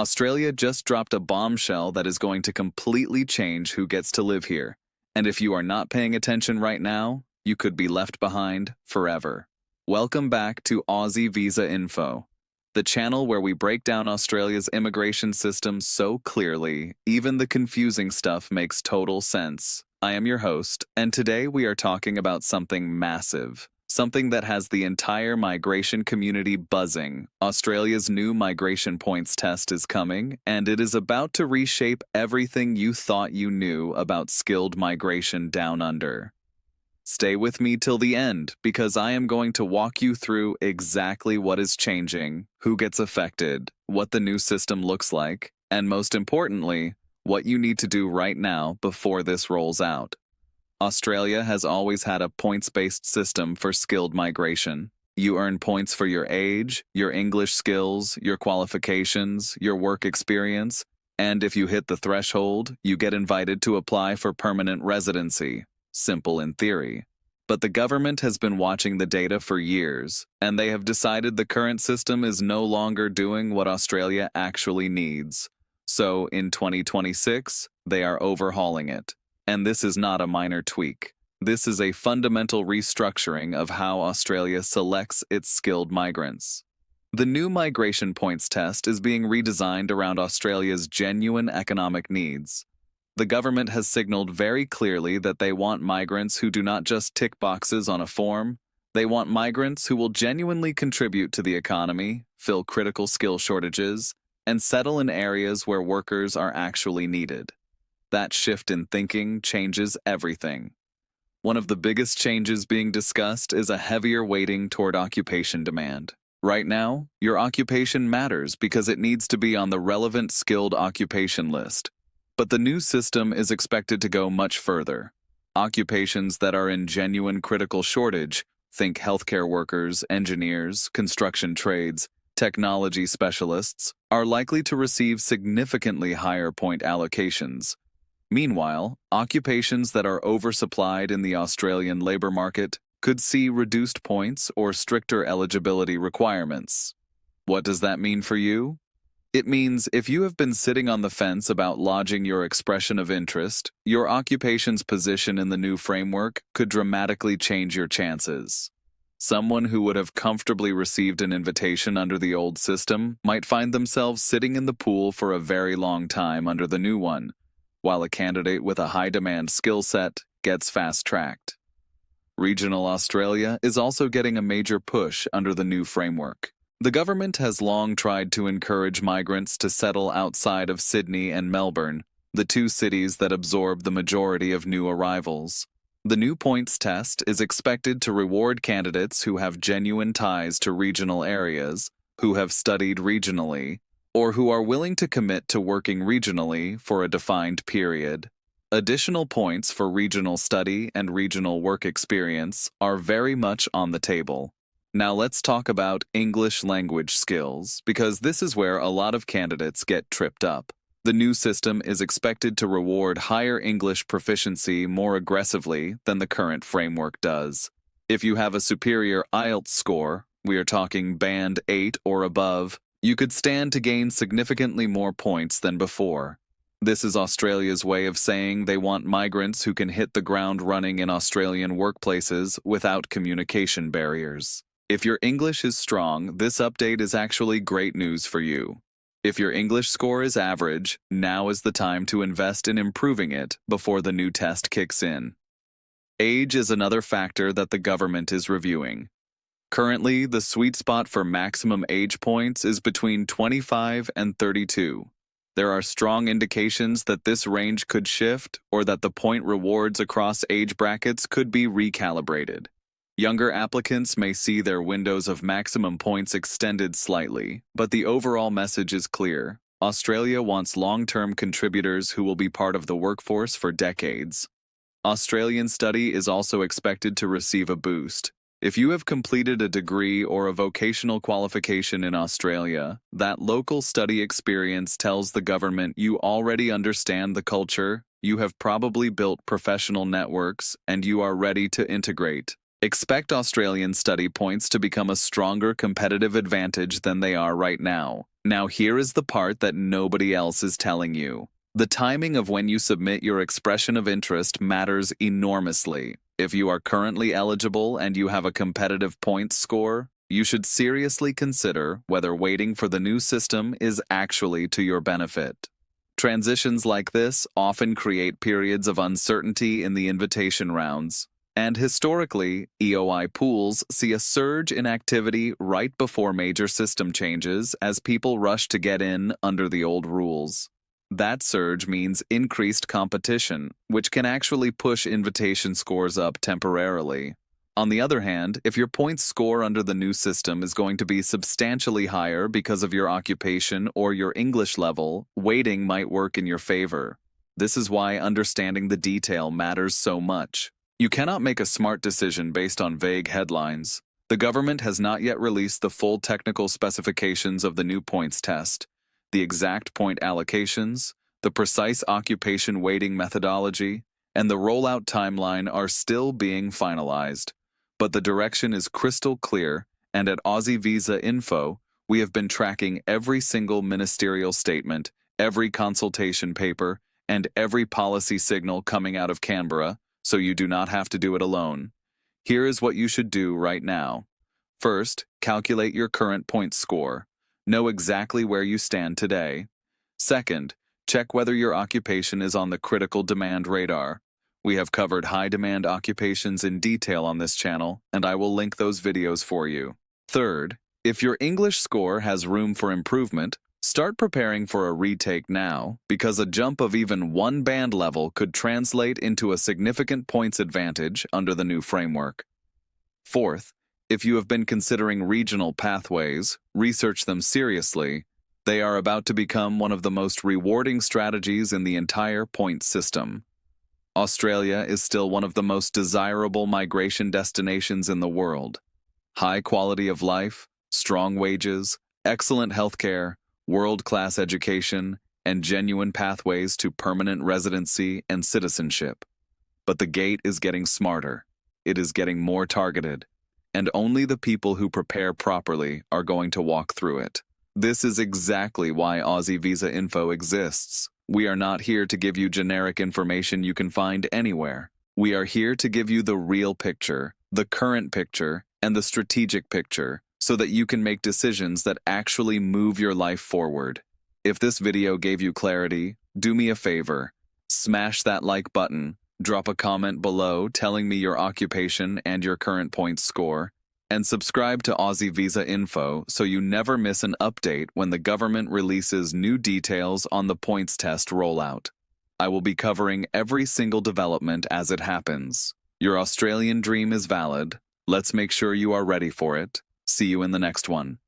Australia just dropped a bombshell that is going to completely change who gets to live here. And if you are not paying attention right now, you could be left behind forever. Welcome back to Aussie Visa Info, the channel where we break down Australia's immigration system so clearly, even the confusing stuff makes total sense. I am your host, and today we are talking about something massive. Something that has the entire migration community buzzing. Australia's new migration points test is coming, and it is about to reshape everything you thought you knew about skilled migration down under. Stay with me till the end, because I am going to walk you through exactly what is changing, who gets affected, what the new system looks like, and most importantly, what you need to do right now before this rolls out. Australia has always had a points-based system for skilled migration. You earn points for your age, your English skills, your qualifications, your work experience, and if you hit the threshold, you get invited to apply for permanent residency. Simple in theory. But the government has been watching the data for years, and they have decided the current system is no longer doing what Australia actually needs. So, in 2026, they are overhauling it. And this is not a minor tweak. This is a fundamental restructuring of how Australia selects its skilled migrants. The new migration points test is being redesigned around Australia's genuine economic needs. The government has signaled very clearly that they want migrants who do not just tick boxes on a form. They want migrants who will genuinely contribute to the economy, fill critical skill shortages, and settle in areas where workers are actually needed. That shift in thinking changes everything. One of the biggest changes being discussed is a heavier weighting toward occupation demand. Right now, your occupation matters because it needs to be on the relevant skilled occupation list. But the new system is expected to go much further. Occupations that are in genuine critical shortage, think healthcare workers, engineers, construction trades, technology specialists, are likely to receive significantly higher point allocations. Meanwhile, occupations that are oversupplied in the Australian labour market could see reduced points or stricter eligibility requirements. What does that mean for you? It means if you have been sitting on the fence about lodging your expression of interest, your occupation's position in the new framework could dramatically change your chances. Someone who would have comfortably received an invitation under the old system might find themselves sitting in the pool for a very long time under the new one, while a candidate with a high-demand skill set gets fast-tracked. Regional Australia is also getting a major push under the new framework. The government has long tried to encourage migrants to settle outside of Sydney and Melbourne, the two cities that absorb the majority of new arrivals. The new points test is expected to reward candidates who have genuine ties to regional areas, who have studied regionally, or who are willing to commit to working regionally for a defined period. Additional points for regional study and regional work experience are very much on the table. Now let's talk about English language skills, because this is where a lot of candidates get tripped up. The new system is expected to reward higher English proficiency more aggressively than the current framework does. If you have a superior IELTS score, we are talking band 8 or above, you could stand to gain significantly more points than before. This is Australia's way of saying they want migrants who can hit the ground running in Australian workplaces without communication barriers. If your English is strong, this update is actually great news for you. If your English score is average, now is the time to invest in improving it before the new test kicks in. Age is another factor that the government is reviewing. Currently, the sweet spot for maximum age points is between 25 and 32. There are strong indications that this range could shift or that the point rewards across age brackets could be recalibrated. Younger applicants may see their windows of maximum points extended slightly, but the overall message is clear. Australia wants long-term contributors who will be part of the workforce for decades. Australian study is also expected to receive a boost. If you have completed a degree or a vocational qualification in Australia, that local study experience tells the government you already understand the culture, you have probably built professional networks, and you are ready to integrate. Expect Australian study points to become a stronger competitive advantage than they are right now. Now here is the part that nobody else is telling you. The timing of when you submit your expression of interest matters enormously. If you are currently eligible and you have a competitive points score, you should seriously consider whether waiting for the new system is actually to your benefit. Transitions like this often create periods of uncertainty in the invitation rounds, and historically, EOI pools see a surge in activity right before major system changes as people rush to get in under the old rules. That surge means increased competition, which can actually push invitation scores up temporarily. On the other hand, if your points score under the new system is going to be substantially higher because of your occupation or your English level, waiting might work in your favor. This is why understanding the detail matters so much. You cannot make a smart decision based on vague headlines. The government has not yet released the full technical specifications of the new points test. The exact point allocations, the precise occupation weighting methodology, and the rollout timeline are still being finalized. But the direction is crystal clear, and at Aussie Visa Info, we have been tracking every single ministerial statement, every consultation paper, and every policy signal coming out of Canberra, so you do not have to do it alone. Here is what you should do right now. First, calculate your current points score. Know exactly where you stand today. Second, check whether your occupation is on the critical demand radar. We have covered high-demand occupations in detail on this channel, and I will link those videos for you. Third, if your English score has room for improvement, start preparing for a retake now, because a jump of even one band level could translate into a significant points advantage under the new framework. Fourth, if you have been considering regional pathways, research them seriously. They are about to become one of the most rewarding strategies in the entire points system. Australia is still one of the most desirable migration destinations in the world. High quality of life, strong wages, excellent healthcare, world-class education, and genuine pathways to permanent residency and citizenship. But the gate is getting smarter. It is getting more targeted. And only the people who prepare properly are going to walk through it. This is exactly why Aussie Visa Info exists. We are not here to give you generic information you can find anywhere. We are here to give you the real picture, the current picture, and the strategic picture, so that you can make decisions that actually move your life forward. If this video gave you clarity, do me a favor. Smash that like button, drop a comment below telling me your occupation and your current points score, and subscribe to Aussie Visa Info so you never miss an update when the government releases new details on the points test rollout. I will be covering every single development as it happens. Your Australian dream is valid. Let's make sure you are ready for it. See you in the next one.